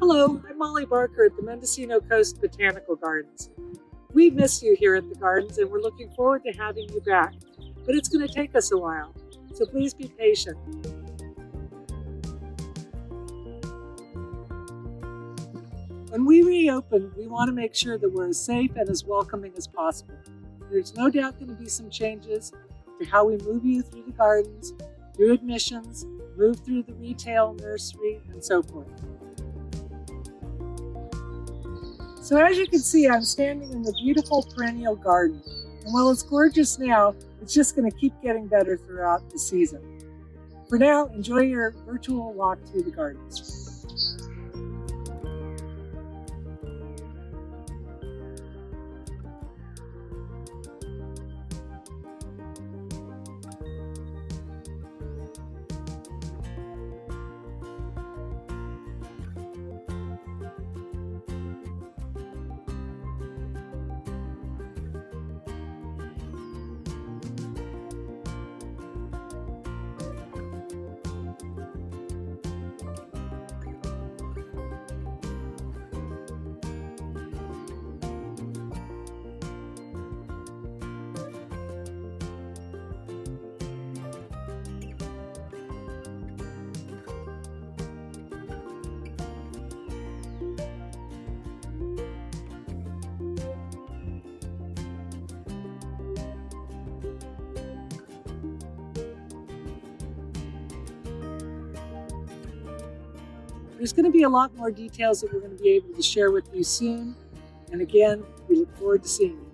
Hello, I'm Molly Barker at the Mendocino Coast Botanical Gardens. We miss you here at the gardens and we're looking forward to having you back, but it's going to take us a while, so please be patient. When we reopen, we want to make sure that we're as safe and as welcoming as possible. There's no doubt going to be some changes to how we move you through the gardens, through admissions, move through the retail, nursery, and so forth. So as you can see, I'm standing in the beautiful Perennial Garden. And while it's gorgeous now, it's just going to keep getting better throughout the season. For now, enjoy your virtual walk through the gardens. There's going to be a lot more details that we're going to be able to share with you soon. And again, we look forward to seeing you.